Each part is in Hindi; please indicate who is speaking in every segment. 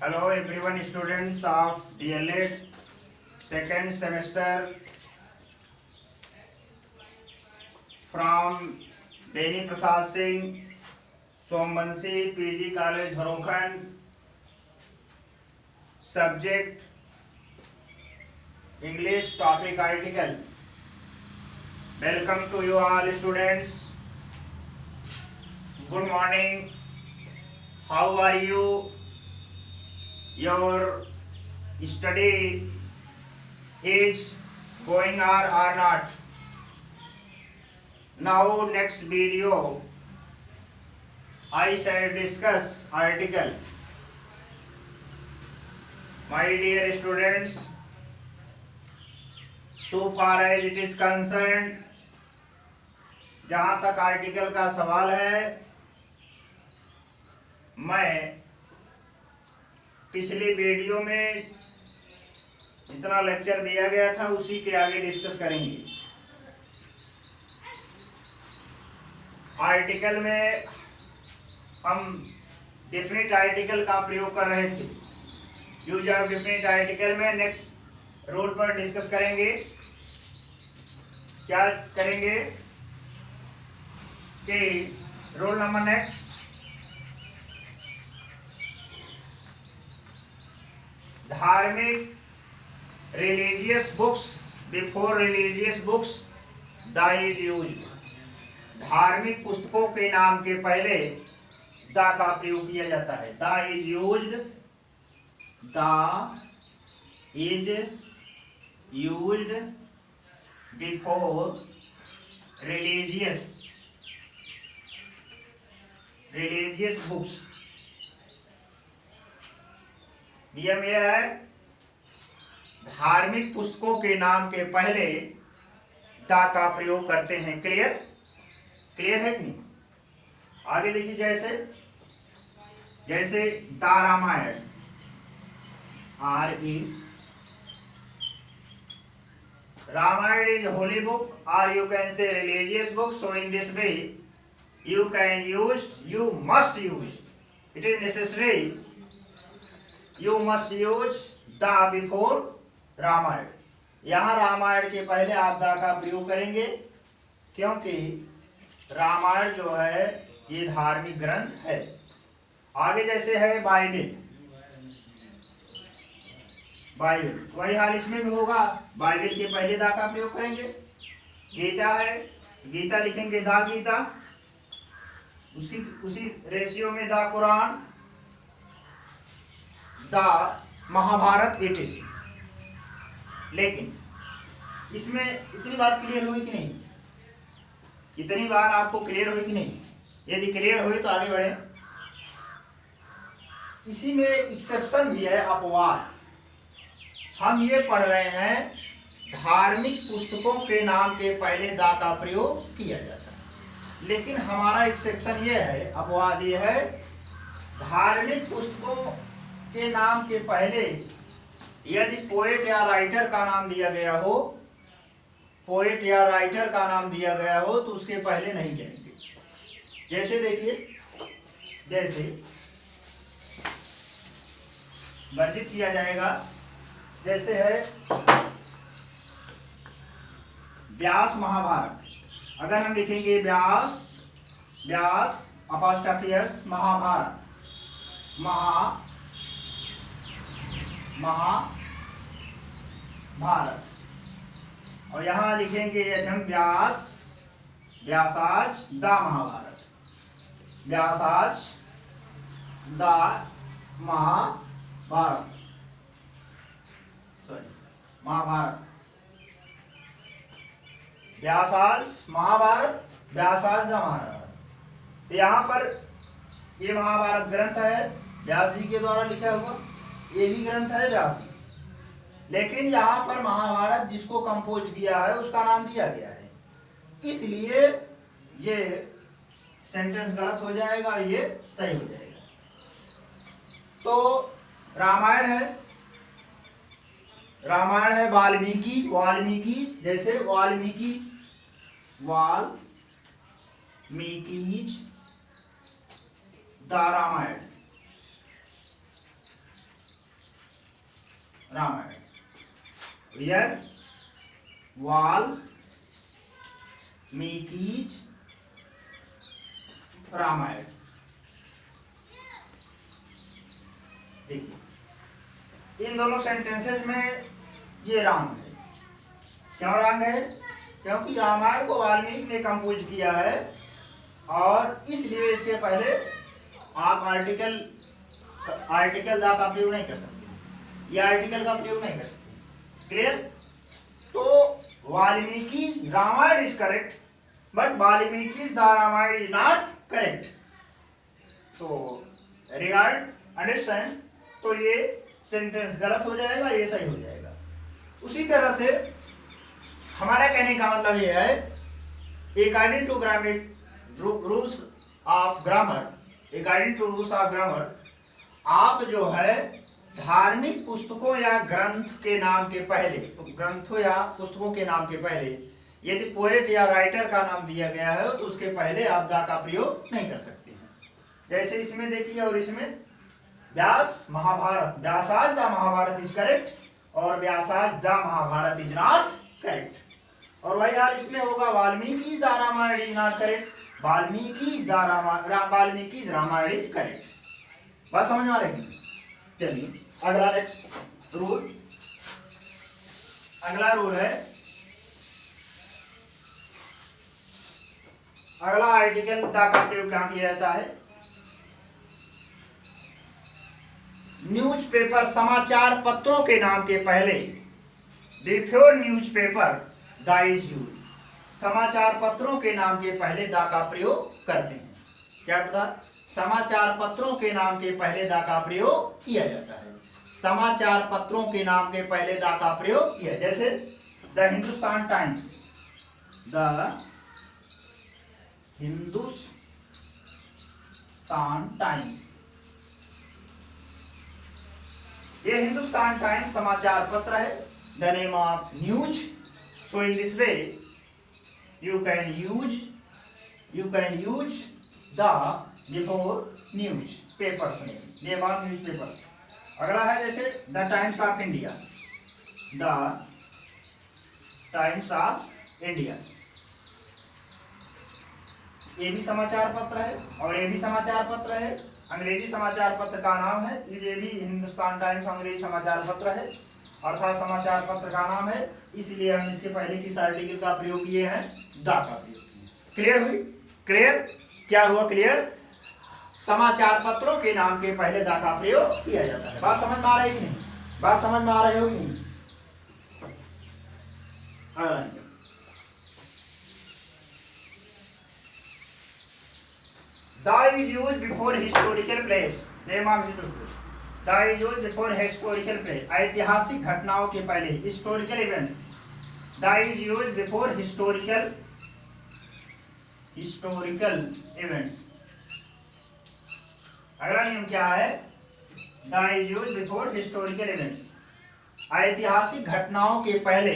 Speaker 1: Hello everyone, students of DLED second semester from Beni Prasad Singh, Sombansi PG College, Bharokan. Subject English, topic article. Welcome to you all students. Good morning. How are you? Your study is going on or not? Now next video I shall discuss article. My dear students, so far as it is concerned, जहाँ तक आर्टिकल का सवाल है, मैं पिछले वीडियो में जितना लेक्चर दिया गया था उसी के आगे डिस्कस करेंगे। आर्टिकल में हम डेफिनेट आर्टिकल का प्रयोग कर रहे थे। यूज ऑफ डेफिनेट आर्टिकल में नेक्स्ट रोल पर डिस्कस करेंगे। क्या करेंगे कि रोल नंबर नेक्स्ट धार्मिक religious books before religious books the is use. धार्मिक पुस्तकों के नाम के पहले द का प्रयोग किया जाता है। The is used, the is used before religious books. नियम यह है, धार्मिक पुस्तकों के नाम के पहले द का प्रयोग करते हैं। क्लियर है कि नहीं? आगे देखिए, जैसे the Ramayana, Ramayana is holy book, or you can say religious book. So in this way, you must use. It is necessary. You must use the before Ramayana. यहाँ रामायण के पहले आप द का प्रयोग करेंगे, क्योंकि रामायण जो है ये धार्मिक ग्रंथ है। आगे जैसे है बाइबिल, वही हाल इसमें भी होगा। बाइबिल के पहले दा का प्रयोग करेंगे। गीता है, गीता लिखेंगे दा गीता, उसी रेशियो में दा कुरान, दा महाभारत etc। लेकिन इसमें इतनी बात क्लियर हुई कि नहीं? इतनी बात आपको क्लियर हुई कि नहीं? यदि क्लियर हुई तो आगे बढ़े। इसी में एक्सेप्शन भी है, अपवाद। हम ये पढ़ रहे हैं धार्मिक पुस्तकों के नाम के पहले दा का प्रयोग किया जाता है, लेकिन हमारा एक्सेप्शन ये है, अपवाद ये है, धार्मिक पुस्तकों के नाम के पहले यदि पोएट या राइटर का नाम दिया गया हो, तो उसके पहले नहीं करेंगे। जैसे देखिए, जैसे वर्जित किया जाएगा, जैसे है व्यास महाभारत। अगर हम लिखेंगे व्यास अपॉस्ट्रोफियस महाभारत, महाभारत, और यहाँ लिखेंगे यदि हम Vyasa's the Mahabharata, Vyasa's the Mahabharata, Mahabharata, Vyasa's Mahabharata, Vyasa's the Mahabharata. यहाँ पर ये महाभारत ग्रंथ है, व्यास जी के द्वारा लिखा हुआ, ये भी ग्रंथ है व्यास जी, लेकिन यहाँ पर महाभारत जिसको कंपोज किया है उसका नाम दिया गया है, इसलिए ये सेंटेंस गलत हो जाएगा, ये सही हो जाएगा। तो रामायण है वाल्मीकि, जैसे वाल्मीकि द रामायण, रामायण। वियर वाल्मीकि's रामायण। देखिए इन दोनों सेंटेंसेस में ये रॉन्ग है। क्यों रॉन्ग है? क्योंकि रामायण को वाल्मीकि ने कंपोज किया है और इसलिए इसके पहले आप आर्टिकल दा का प्रयोग नहीं कर सकते, ये आर्टिकल का प्रयोग नहीं कर सकते। क्लियर? तो Valmiki Ramayana is correct but Valmiki the Ramayana is not correct. तो रिगार्ड अंडरस्टैंड, तो ये सेंटेंस गलत हो जाएगा, ये सही हो जाएगा। उसी तरह से हमारा कहने का मतलब ये है, according to rules of grammar, आप जो है धार्मिक पुस्तकों या ग्रंथ के नाम के पहले, ग्रंथों या पुस्तकों के नाम के पहले यदि पोएट या राइटर का नाम दिया गया है तो उसके पहले आप दा का प्रयोग नहीं कर सकते हैं। जैसे इसमें देखिए, और इसमें Vyasa Mahabharata, Vyasa's the Mahabharata is correct और Vyasa's the Mahabharata is not correct. और वही हाल इसमें होगा, Valmiki the Ramayana is not correct, Valmiki Ramayana is correct. बात समझ में आ रही है? चलिए अगला नेक्स्ट रूल, अगला रूल है, अगला आर्टिकल दा का प्रयोग कहां किया जाता है? न्यूज़पेपर, समाचार पत्रों के नाम के पहले, बिफोर न्यूज़पेपर दा इज यूज्ड। समाचार पत्रों के नाम के पहले दा का प्रयोग करते हैं। क्या पता? समाचार पत्रों के नाम के पहले दा का प्रयोग किया जाता है। समाचार पत्रों के नाम के पहले दा का प्रयोग किया, जैसे the Hindustan times, the Hindustan times, ये हिंदुस्तान टाइम्स समाचार पत्र है, the name of news. So in this way you can use the before newspapers name of newspapers। अगला है जैसे the times of India, the times of India, ये भी समाचार पत्र है और ये भी समाचार पत्र है। अंग्रेजी समाचार पत्र का नाम है, ये भी हिंदुस्तान टाइम्स अंग्रेजी समाचार पत्र है, अर्थात समाचार पत्र का नाम है, इसलिए हम इसके पहले किस आर्टिकल का प्रयोग किए हैं? दा का प्रयोग किए। क्लियर हुई? क्लियर? क्या हुआ क्लियर? समाचार पत्रों के नाम के पहले दा का प्रयोग किया जाता है। बात समझ में आ रही है कि नहीं? बात समझ में आ रही होगी नहीं? The is used before historical place, name of historical, the is used before historical place, ऐतिहासिक घटनाओं के पहले, historical events, the is used before historical events. अगला नियम क्या है? The is used before historical events, ऐतिहासिक घटनाओं के पहले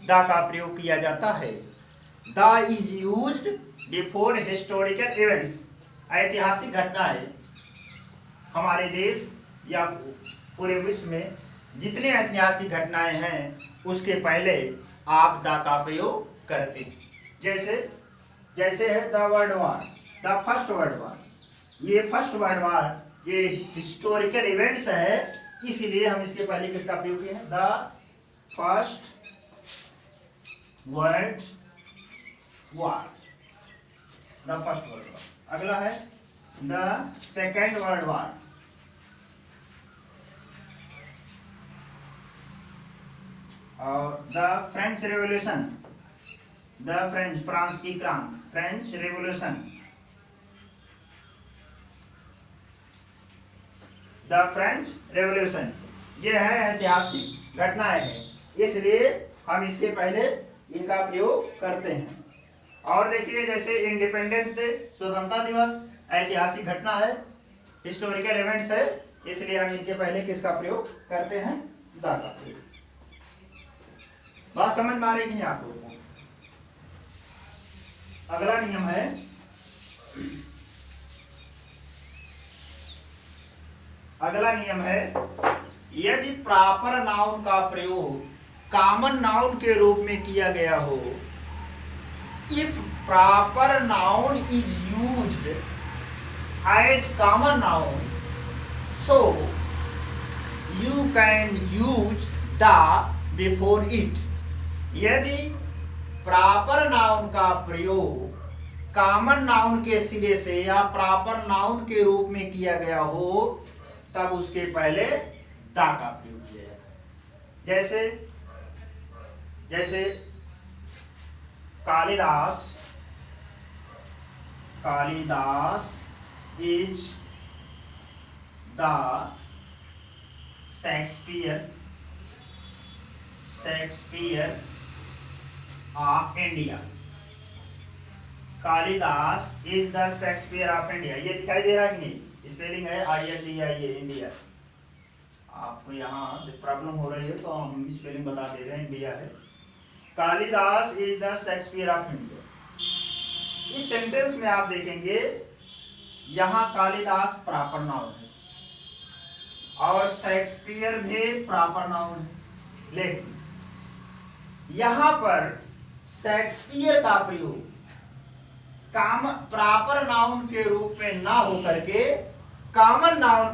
Speaker 1: दा का प्रयोग किया जाता है। The is used before historical events, ऐतिहासिक घटनाएं हमारे देश या पूरे विश्व में जितने ऐतिहासिक घटनाएं हैं उसके पहले आप दा का प्रयोग करते हैं। जैसे है the world war, the first world war, ये फर्स्ट वर्ल्ड वार ये हिस्टोरिकल इवेंट्स है, इसीलिए हम इसके पहले किसका प्रयोग किए हैं? The first world war, the first world war. अगला है द सेकेंड वर्ल्ड वार, और द फ्रेंच रेवोल्यूशन, फ्रांस की क्रांति, French revolution, the French revolution, ये है ऐतिहासिक घटनाएं हैं, इसलिए हम इसके पहले इनका प्रयोग करते हैं। और देखिए जैसे इंडिपेंडेंस डे, स्वतंत्रता दिवस, ऐतिहासिक घटना है, हिस्टोरिकल इवेंट्स है, इसलिए हम इनके पहले किसका प्रयोग करते हैं? दा का प्रयोग। बात समझ में आ रही कि नहीं आप लोगों को? अगला नियम है, यदि प्रॉपर नाउन का प्रयोग कॉमन नाउन के रूप में किया गया हो, if proper noun is used as common noun, so you can use the before it. यदि प्रॉपर नाउन का प्रयोग कॉमन नाउन के सिरे से या प्रॉपर नाउन के रूप में किया गया हो, तब उसके पहले दा का प्रयोग किया जाता है। जैसे Kalidas is the Shakespeare of India. Kalidas is the Shakespeare of India. ये दिखाई दे रहा है कि नहीं? स्पेलिंग है INDIA, इंडिया। आपको यहाँ प्रॉब्लम हो रही है तो हम स्पेलिंग बता दे रहे हैं, इंडिया है। Kalidas is the Shakespeare of India. इस सेंटेंस में आप देखेंगे यहाँ कालिदास प्रॉपर नाउन है और शेक्सपियर भी प्रॉपर नाउन है, लेकिन यहाँ पर शेक्सपियर का प्रयोग प्रॉपर नाउन के रूप में ना होकर के कॉमन नाउन के